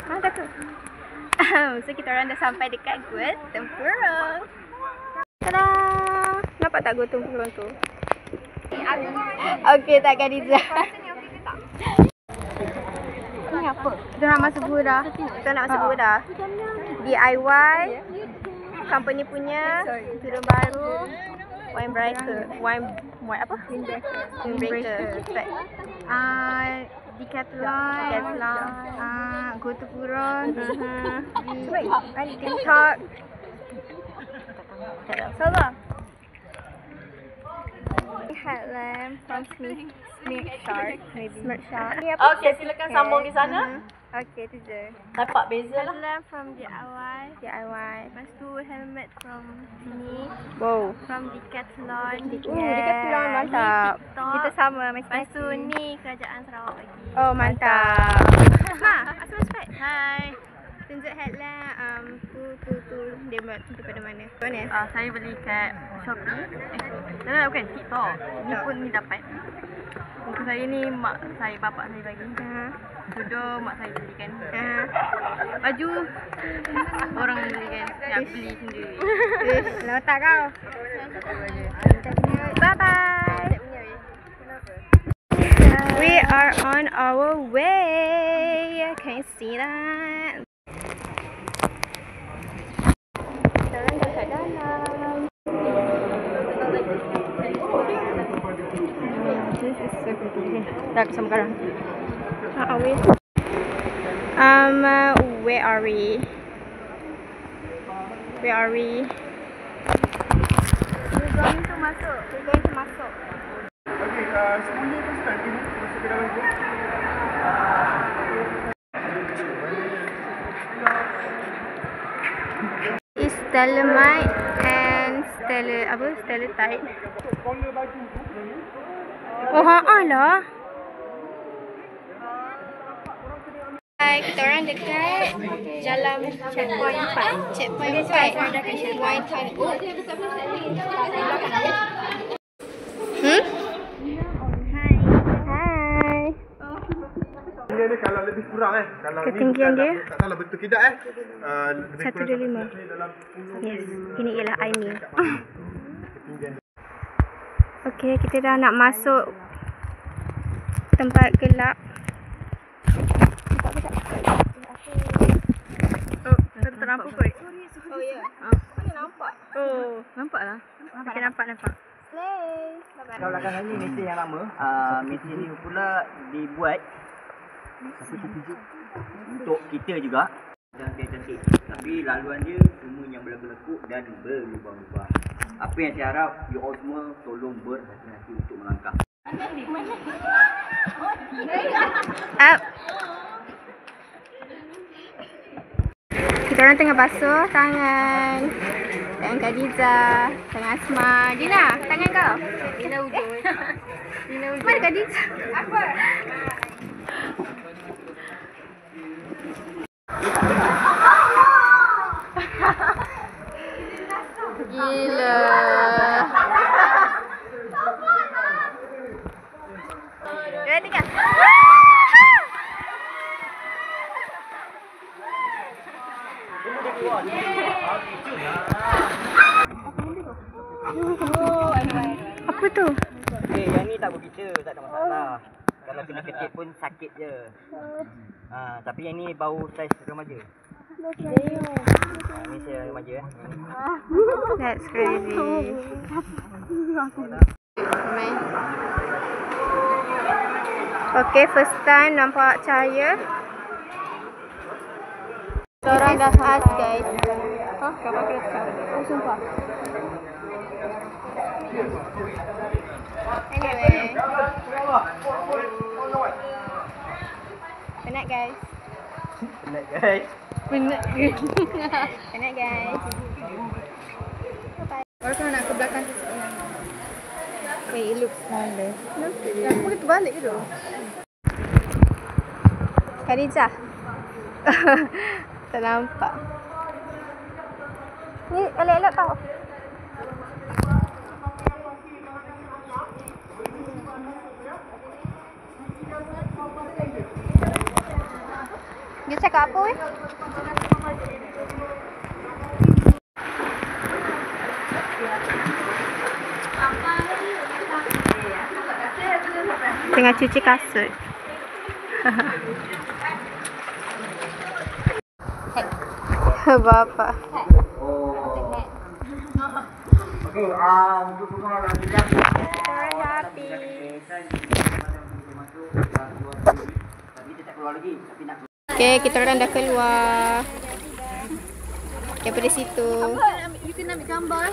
Mana takut? So kita orang dah sampai dekat Gua Tempurung. Tada! Nampak tak Gua Tempurung tu? Okey tak Khadijah? Ini apa? Kita nak masuk Gua dah. Kita nak masuk Gua dah. DIY company punya tudung baru. Windbreaker. Wine apa? Windbreaker. Decathlon. Gua Tempurung. Di TikTok. Salah. Headlamp from Smart Shark. Smart Shark. Okey, silakan sambung di sana. Okey, tu je. Nampak beza lah. Headlamp from DIY. Lepas tu helmet from sini. Wow. From Decathlon. Decathlon mantap. Kita sama macam lepas tu ni Kerajaan Sarawak bagi. Oh, mantap. Ma, asal cepat. Hai. Tunjuk headlamp. Tu dia daripada mana? Mana? Saya beli kat Shopee. Bukan TikTok. Ni pun ni dapat. Untuk saya ni bapak saya bagi. Tudung mak saya belikan. Baju orang belikan. Saya beli sendiri. Letak kau. Bye bye. We are on our way. Can you see that? Sekarang dekat dalam. This is so pretty. Dah bersama sekarang. Where are we? We're going to masuk. Okay, semuanya tu start ni. Masuk ke dalam tu. Is Stalagmite and Stalactite. Oh, lah. Hai, kita orang dekat jalan checkpoint 4. Checkpoint 4. Checkpoint 4. Hai. Ini ni kalau lebih kurang kalau ketinggian dia tak tahu betul tidak 125. Yes, ini ialah Aini. Okey, kita dah nak masuk tempat gelap. Tak nampak kot. Oh ya. Mana nampak? Oh, nampak lah. Okey, nampak. Play. Kalau belakangan ni mesin yang lama, mesin ni pula dibuat untuk kita juga. Cantik-cantik. Tapi laluan dia semua yang berlekuk dan berlubang-lubang. Apa yang saya harap, you all semua tolong berhati-hati untuk melangkah. Up. Kita orang tengah basuh tangan. Tangan Khadijah, tangan Asma. Dina, tangan kau. Dina ujung. Mana Khadijah? Apa? Gila. Dua, tiga. Apa tu? Yang ni tak berbicara, tak ada masalah. Kalau kena ketik pun sakit je. Tapi yang ni bau saiz remaja. Ni saya remaja That's crazy. Okay, first time nampak cahaya. Orang dah khas guys. Kapal kereta. Oh, sumpah. Anyway. Penat guys. Penat guys. Baru kena nak ke belakang tu sekarang. Wait, it looks smaller. Aku boleh terbalik ke tu? Khadijah. Tak nampak. Ni elok-elok tau. Dia cakap apa weh? Tengah cuci kasut. Bapak. Okey, untuk semua orang bijak. Tapi kita tak keluar lagi, tapi nak. Okay, kita orang dah keluar daripada situ. You kena ambil gambar.